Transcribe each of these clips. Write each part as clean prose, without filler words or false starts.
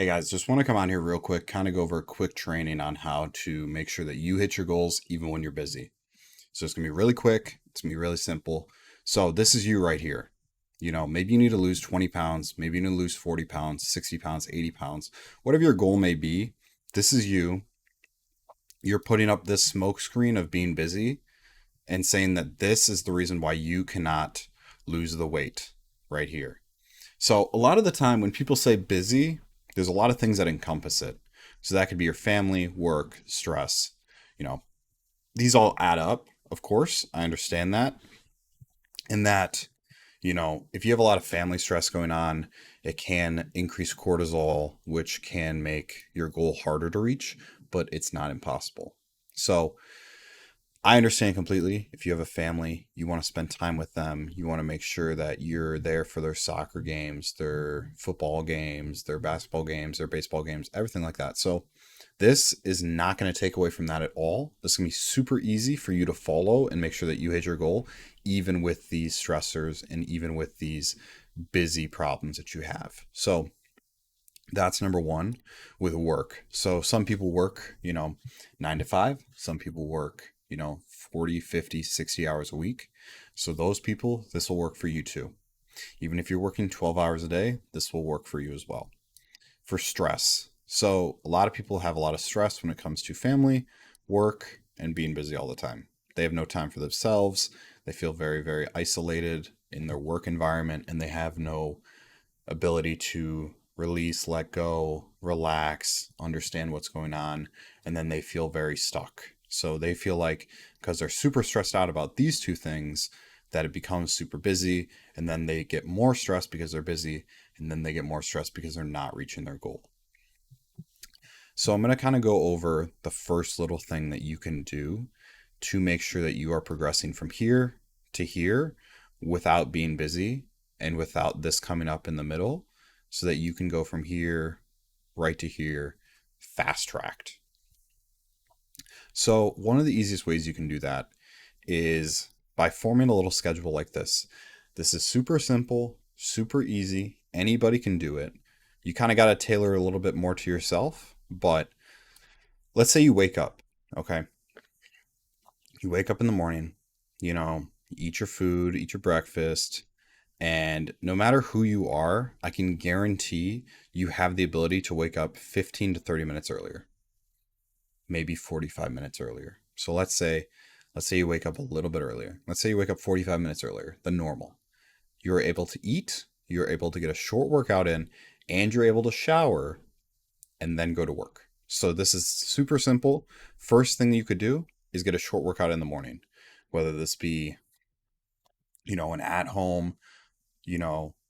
Hey guys, just want to come on here real quick, kind of go over a quick training on how to make sure that you hit your goals even when you're busy. So it's going to be really quick, it's going to be really simple. So this is you right here. Maybe you need to lose 20 pounds, maybe you need to lose 40 pounds, 60 pounds, 80 pounds, whatever your goal may be. This is you. You're putting up this smoke screen of being busy and saying that this is the reason why you cannot lose the weight right here. So a lot of the time when people say busy, there's a lot of things that encompass it. So that could be your family, work, stress. You know, these all add up, of course. I understand that. And that, if you have a lot of family stress going on, it can increase cortisol, which can make your goal harder to reach, but it's not impossible. So I understand completely. If you have a family, you want to spend time with them. You want to make sure that you're there for their soccer games, their football games, their basketball games, their baseball games, everything like that. So, this is not going to take away from that at all. This is going to be super easy for you to follow and make sure that you hit your goal, even with these stressors and even with these busy problems that you have. So, that's number one with work. So some people work, 9 to 5. Some people work, 40, 50, 60 hours a week. So those people, this will work for you too. Even if you're working 12 hours a day, this will work for you as well. For stress. So a lot of people have a lot of stress when it comes to family, work, and being busy all the time. They have no time for themselves. They feel very, very isolated in their work environment, and they have no ability to release, let go, relax, understand what's going on, and then they feel very stuck. So they feel like because they're super stressed out about these two things, that it becomes super busy, and then they get more stressed because they're busy, and then they get more stressed because they're not reaching their goal. So I'm going to kind of go over the first little thing that you can do to make sure that you are progressing from here to here without being busy and without this coming up in the middle so that you can go from here right to here fast tracked. So, one of the easiest ways you can do that is by forming a little schedule like this. This is super simple, super easy. Anybody can do it. You kind of got to tailor a little bit more to yourself, but let's say you wake up, okay? You wake up in the morning, you eat your food, eat your breakfast, and no matter who you are, I can guarantee you have the ability to wake up 15 to 30 minutes earlier, maybe 45 minutes earlier. So let's say you wake up a little bit earlier. Let's say you wake up 45 minutes earlier than normal. You're able to eat, you're able to get a short workout in, and you're able to shower and then go to work. So this is super simple. First thing you could do is get a short workout in the morning, whether this be, an at home,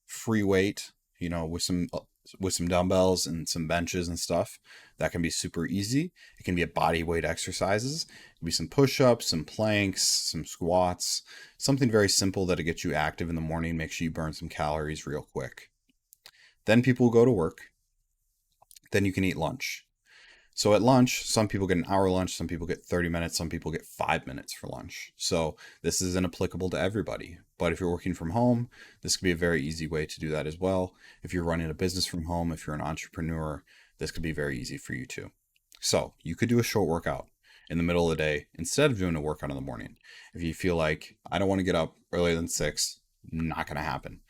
free weight, with some dumbbells and some benches and stuff. That can be super easy. It can be a body weight exercises. It can be some push-ups, some planks, some squats, something very simple that'll get you active in the morning, make sure you burn some calories real quick. Then people will go to work. Then you can eat lunch. So at lunch, some people get an hour lunch, some people get 30 minutes, some people get 5 minutes for lunch. So this isn't applicable to everybody. But if you're working from home, this could be a very easy way to do that as well. If you're running a business from home, if you're an entrepreneur, this could be very easy for you too. So you could do a short workout in the middle of the day instead of doing a workout in the morning. If you feel like I don't want to get up earlier than 6, not going to happen.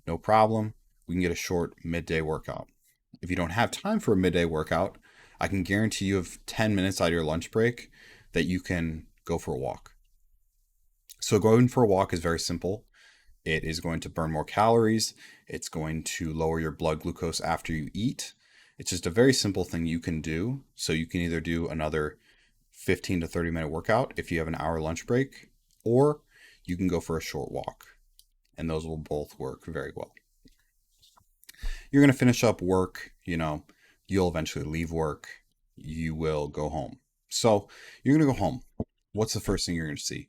No problem. We can get a short midday workout. If you don't have time for a midday workout, I can guarantee you have 10 minutes out of your lunch break that you can go for a walk. So, going for a walk is very simple. It is going to burn more calories. It's going to lower your blood glucose after you eat. It's just a very simple thing you can do. So, you can either do another 15 to 30-minute workout if you have an hour lunch break, or you can go for a short walk. And those will both work very well. You're going to finish up work, you'll eventually leave work, you will go home. So you're going to go home. What's the first thing you're going to see?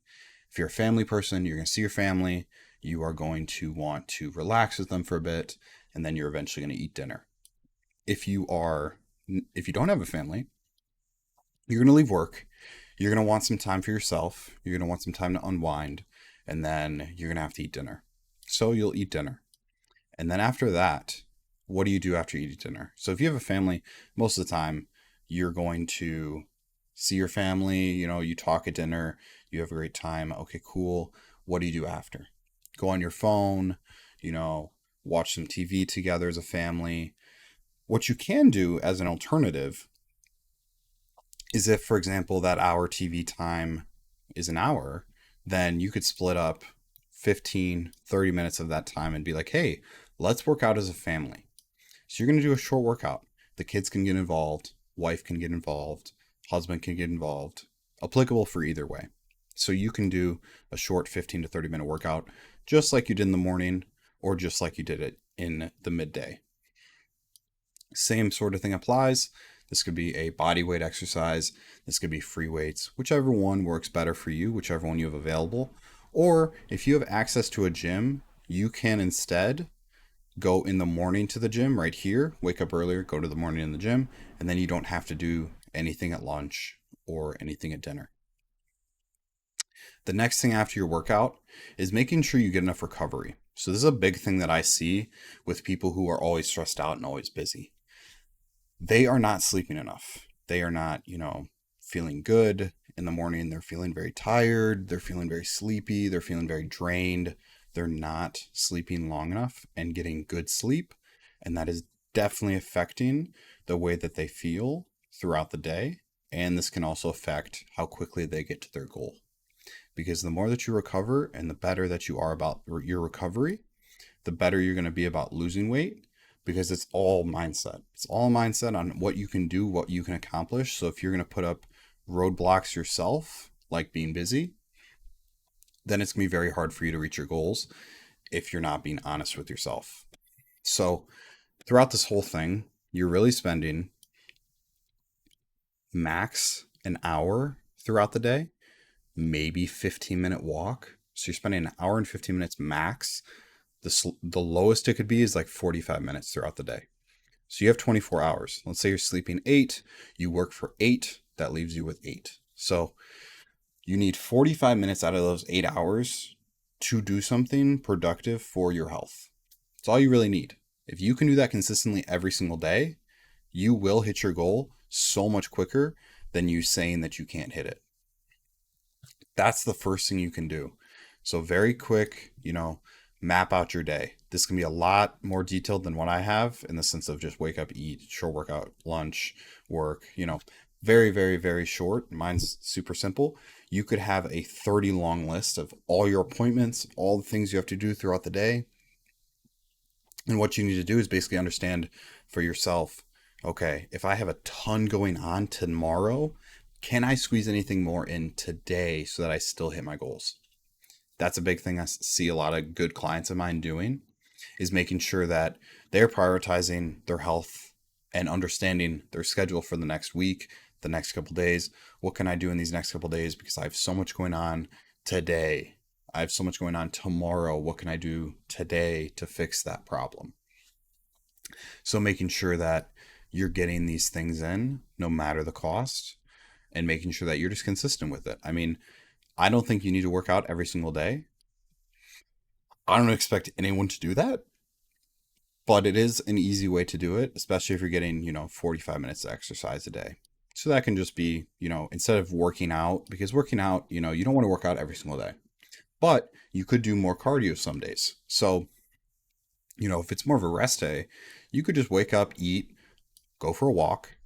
If you're a family person, you're going to see your family. You are going to want to relax with them for a bit, and then you're eventually going to eat dinner. If you don't have a family, you're going to leave work. You're going to want some time for yourself. You're going to want some time to unwind, and then you're going to have to eat dinner. So you'll eat dinner. And then after that, what do you do after you eat dinner? So if you have a family, most of the time you're going to see your family, you talk at dinner, you have a great time. Okay, cool. What do you do after? Go on your phone, you know, watch some TV together as a family. What you can do as an alternative is if, for example, that hour TV time is an hour, then you could split up 15, 30 minutes of that time and be like, hey, let's work out as a family. So you're going to do a short workout. The kids can get involved, wife can get involved, husband can get involved, applicable for either way. So you can do a short 15 to 30 minute workout just like you did in the morning or just like you did it in the midday. Same sort of thing applies. This could be a body weight exercise. This could be free weights, whichever one works better for you, whichever one you have available. Or if you have access to a gym, you can instead go in the morning to the gym right here, wake up earlier, go to the morning in the gym, and then you don't have to do anything at lunch or anything at dinner. The next thing after your workout is making sure you get enough recovery. So this is a big thing that I see with people who are always stressed out and always busy. They are not sleeping enough. They are not, feeling good in the morning. They're feeling very tired. They're feeling very sleepy. They're feeling very drained. They're not sleeping long enough and getting good sleep. And that is definitely affecting the way that they feel throughout the day. And this can also affect how quickly they get to their goal. Because the more that you recover and the better that you are about your recovery, the better you're going to be about losing weight, because it's all mindset. It's all mindset on what you can do, what you can accomplish. So if you're going to put up roadblocks yourself, like being busy, then it's going to be very hard for you to reach your goals if you're not being honest with yourself. So throughout this whole thing, you're really spending max an hour throughout the day, maybe 15-minute walk. So you're spending an hour and 15 minutes max. The lowest it could be is like 45 minutes throughout the day. So you have 24 hours. Let's say you're sleeping 8, you work for 8, that leaves you with 8. So you need 45 minutes out of those 8 hours to do something productive for your health. That's all you really need. If you can do that consistently every single day, you will hit your goal so much quicker than you saying that you can't hit it. That's the first thing you can do. So very quick, map out your day. This can be a lot more detailed than what I have in the sense of just wake up, eat, short workout, lunch, work, very, very, very short. Mine's super simple. You could have a 30 long list of all your appointments, all the things you have to do throughout the day. And what you need to do is basically understand for yourself, okay, if I have a ton going on tomorrow, can I squeeze anything more in today so that I still hit my goals? That's a big thing I see a lot of good clients of mine doing, is making sure that they're prioritizing their health and understanding their schedule for the next week, the next couple days. What can I do in these next couple days? Because I have so much going on today. I have so much going on tomorrow. What can I do today to fix that problem? So making sure that you're getting these things in no matter the cost and making sure that you're just consistent with it. I mean, I don't think you need to work out every single day. I don't expect anyone to do that, but it is an easy way to do it, especially if you're getting, 45 minutes of exercise a day. So that can just be, instead of working out, because working out, you don't want to work out every single day, but you could do more cardio some days. So, if it's more of a rest day, you could just wake up, eat, go for a walk,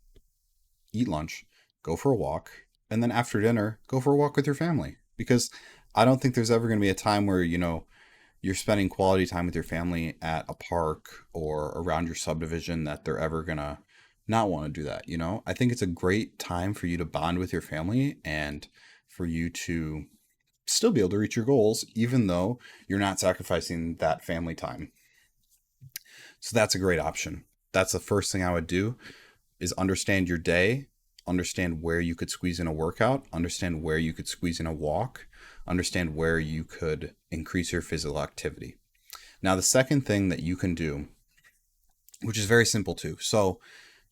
eat lunch, go for a walk, and then after dinner, go for a walk with your family. Because I don't think there's ever going to be a time where, you're spending quality time with your family at a park or around your subdivision that they're ever going to not want to do that. I think it's a great time for you to bond with your family and for you to still be able to reach your goals, even though you're not sacrificing that family time. So that's a great option. That's the first thing I would do, is understand your day, understand where you could squeeze in a workout, understand where you could squeeze in a walk, understand where you could increase your physical activity. Now, the second thing that you can do, which is very simple too. So,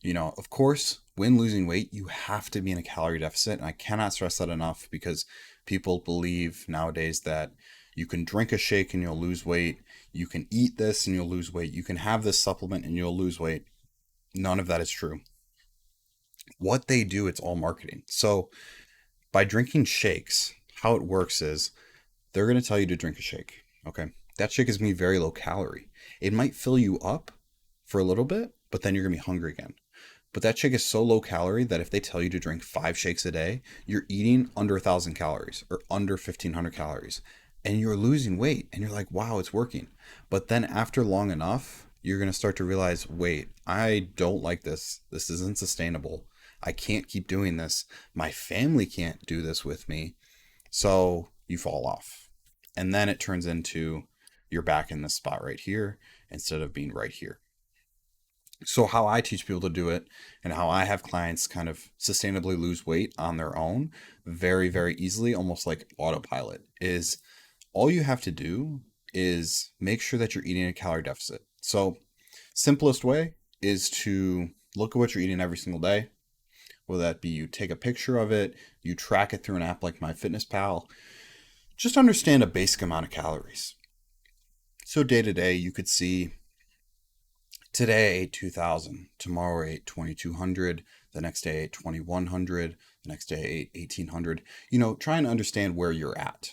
of course, when losing weight, you have to be in a calorie deficit. And I cannot stress that enough, because people believe nowadays that You can drink a shake and you'll lose weight. You can eat this and you'll lose weight. You can have this supplement and you'll lose weight. None of that is true. What they do, it's all marketing. So by drinking shakes, how it works is they're going to tell you to drink a shake. Okay. That shake is going to be very low calorie. It might fill you up for a little bit, but then you're going to be hungry again. But that shake is so low calorie that if they tell you to drink 5 shakes a day, you're eating under 1,000 calories or under 1,500 calories and you're losing weight and you're like, wow, it's working. But then after long enough, you're going to start to realize, wait, I don't like this. This isn't sustainable. I can't keep doing this. My family can't do this with me. So you fall off. And then it turns into you're back in this spot right here instead of being right here. So how I teach people to do it and how I have clients kind of sustainably lose weight on their own very, very easily, almost like autopilot, is all you have to do is make sure that you're eating a calorie deficit. So simplest way is to look at what you're eating every single day. Whether that be you take a picture of it, you track it through an app like MyFitnessPal, just understand a basic amount of calories. So day to day, you could see today I ate 2,000, tomorrow I ate 2,200, the next day I ate 2,100, the next day I ate 1,800. Try and understand where you're at.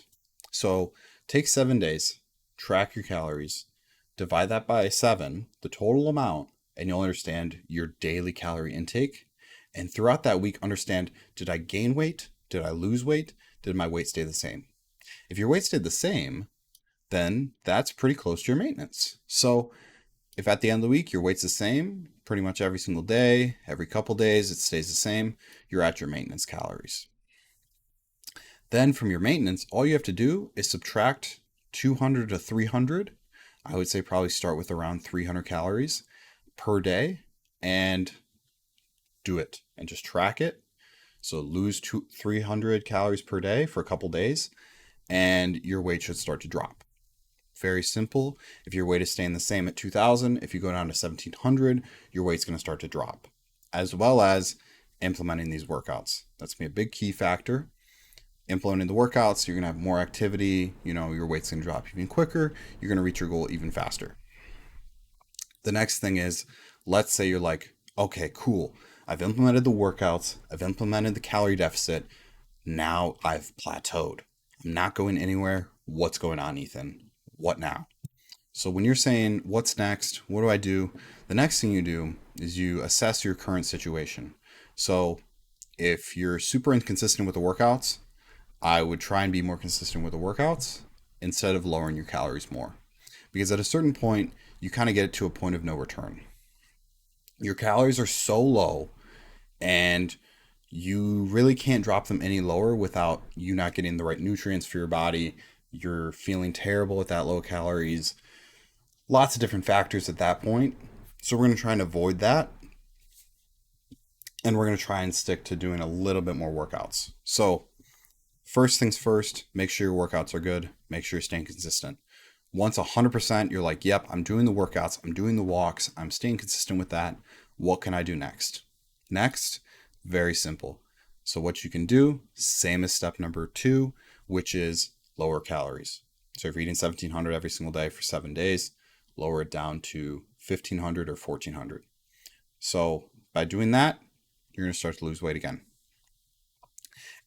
So take 7 days, track your calories, divide that by 7, the total amount, and you'll understand your daily calorie intake. And throughout that week, understand, did I gain weight? Did I lose weight? Did my weight stay the same? If your weight stayed the same, then that's pretty close to your maintenance. So if at the end of the week your weight's the same, pretty much every single day, every couple days it stays the same, you're at your maintenance calories. Then from your maintenance, all you have to do is subtract 200 to 300. I would say probably start with around 300 calories per day and do it and just track it. So lose 300 calories per day for a couple days and your weight should start to drop. Very simple. If your weight is staying the same at 2,000, if you go down to 1,700, your weight's going to start to drop, as well as implementing these workouts. That's going to be a big key factor. Implementing the workouts, you're going to have more activity, your weight's going to drop even quicker. You're going to reach your goal even faster. The next thing is, let's say you're like, okay, cool. I've implemented the workouts. I've implemented the calorie deficit. Now I've plateaued. I'm not going anywhere. What's going on, Ethan? What now? So when you're saying, what's next? What do I do? The next thing you do is you assess your current situation. So if you're super inconsistent with the workouts, I would try and be more consistent with the workouts instead of lowering your calories more. Because at a certain point, you kind of get to a point of no return. Your calories are so low and you really can't drop them any lower without you not getting the right nutrients for your body. You're feeling terrible at that low calories. Lots of different factors at that point. So we're going to try and avoid that. And we're going to try and stick to doing a little bit more workouts. So first things first, make sure your workouts are good. Make sure you're staying consistent. Once 100%, you're like, yep, I'm doing the workouts. I'm doing the walks. I'm staying consistent with that. What can I do next? Next, very simple. So what you can do, same as step number 2, which is lower calories. So if you're eating 1,700 every single day for 7 days, lower it down to 1,500 or 1,400. So by doing that, you're going to start to lose weight again.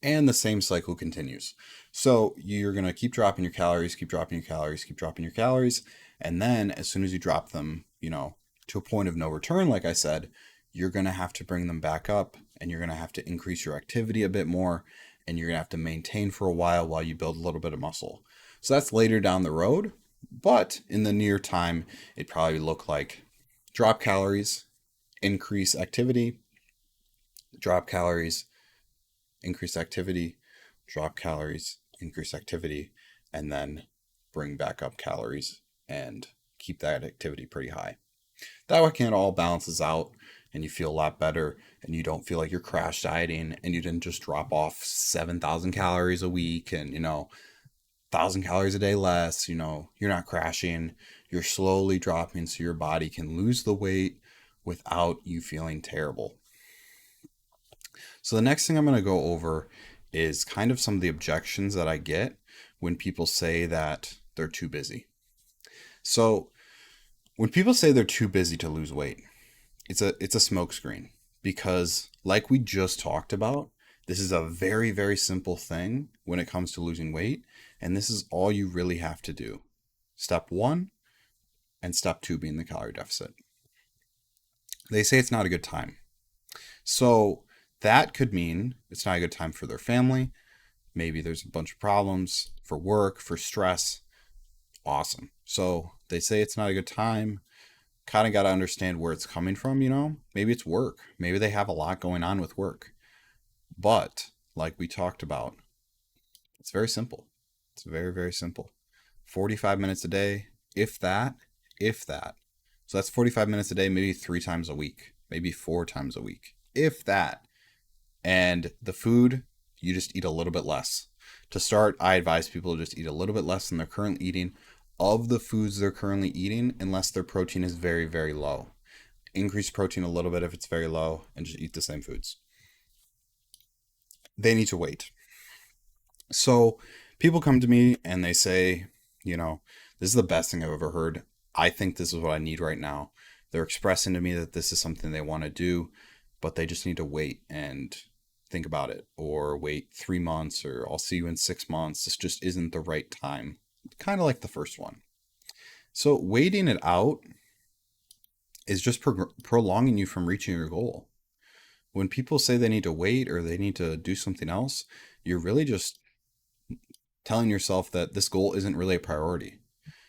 And the same cycle continues. So you're going to keep dropping your calories, keep dropping your calories, keep dropping your calories. And then as soon as you drop them, to a point of no return, like I said, you're going to have to bring them back up and you're going to have to increase your activity a bit more and you're going to have to maintain for a while you build a little bit of muscle. So that's later down the road, but in the near time, it probably look like drop calories, increase activity, drop calories, increase activity, drop calories, increase activity, and then bring back up calories and keep that activity pretty high. That way it all balances out and you feel a lot better and you don't feel like you're crash dieting and you didn't just drop off 7,000 calories a week and, 1,000 calories a day less, you're not crashing, you're slowly dropping so your body can lose the weight without you feeling terrible. So the next thing I'm going to go over is kind of some of the objections that I get when people say that they're too busy. So when people say they're too busy to lose weight, it's a smokescreen, because like we just talked about, this is a very, very simple thing when it comes to losing weight, and this is all you really have to do. Step 1 and step 2 being the calorie deficit. They say it's not a good time. So that could mean it's not a good time for their family. Maybe there's a bunch of problems for work, for stress. Awesome. So they say it's not a good time. Kind of got to understand where it's coming from, you know? Maybe it's work. Maybe they have a lot going on with work. But like we talked about, it's very simple. It's very, very simple. 45 minutes a day, if that, if that. So that's 45 minutes a day, maybe 3 times a week, maybe 4 times a week, if that. And the food, you just eat a little bit less. To start, I advise people to just eat a little bit less than they're currently eating of the foods they're currently eating, unless their protein is very, very low. Increase protein a little bit if it's very low, and just eat the same foods. They need to wait. So people come to me and they say, you know, this is the best thing I've ever heard. I think this is what I need right now. They're expressing to me that this is something they want to do, but they just need to wait and think about it, or wait 3 months, or I'll see you in 6 months. This just isn't the right time. Kind of like the first one. So waiting it out is just prolonging you from reaching your goal. When people say they need to wait or they need to do something else, you're really just telling yourself that this goal isn't really a priority.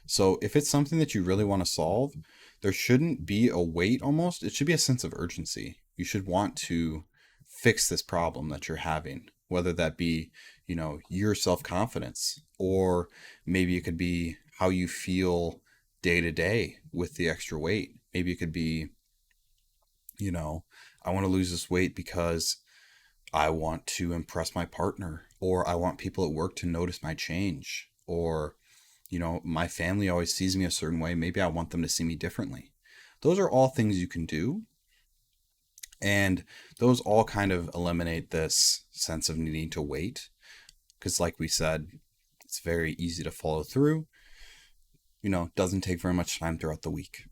So if it's something that you really want to solve, there shouldn't be a wait almost. It should be a sense of urgency. You should want to fix this problem that you're having, whether that be, you know, your self-confidence, or maybe it could be how you feel day to day with the extra weight. Maybe it could be, you know, I want to lose this weight because I want to impress my partner, or I want people at work to notice my change, or, you know, my family always sees me a certain way. Maybe I want them to see me differently. Those are all things you can do. And those all kind of eliminate this sense of needing to wait. Because like we said, it's very easy to follow through. You know, doesn't take very much time throughout the week.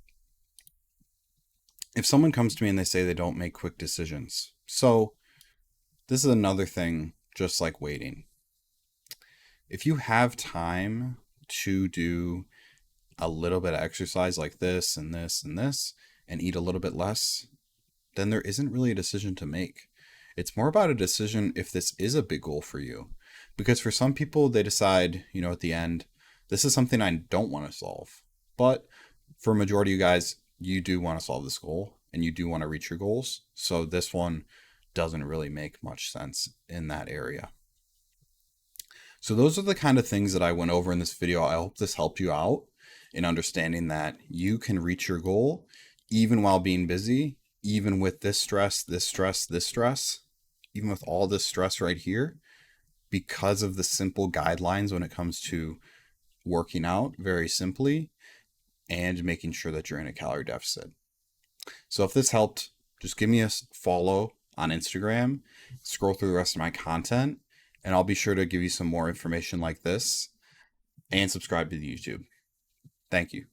If someone comes to me and they say they don't make quick decisions. So this is another thing, just like waiting. If you have time to do a little bit of exercise like this and this and this, and eat a little bit less, then there isn't really a decision to make. It's more about a decision if this is a big goal for you. Because for some people, they decide, you know, at the end, this is something I don't want to solve. But for a majority of you guys, you do want to solve this goal and you do want to reach your goals. So this one doesn't really make much sense in that area. So those are the kind of things that I went over in this video. I hope this helped you out in understanding that you can reach your goal even while being busy, even with this stress, this stress, this stress, even with all this stress right here, because of the simple guidelines when it comes to working out very simply and making sure that you're in a calorie deficit. So if this helped, just give me a follow on Instagram, scroll through the rest of my content, and I'll be sure to give you some more information like this, and subscribe to the YouTube. Thank you.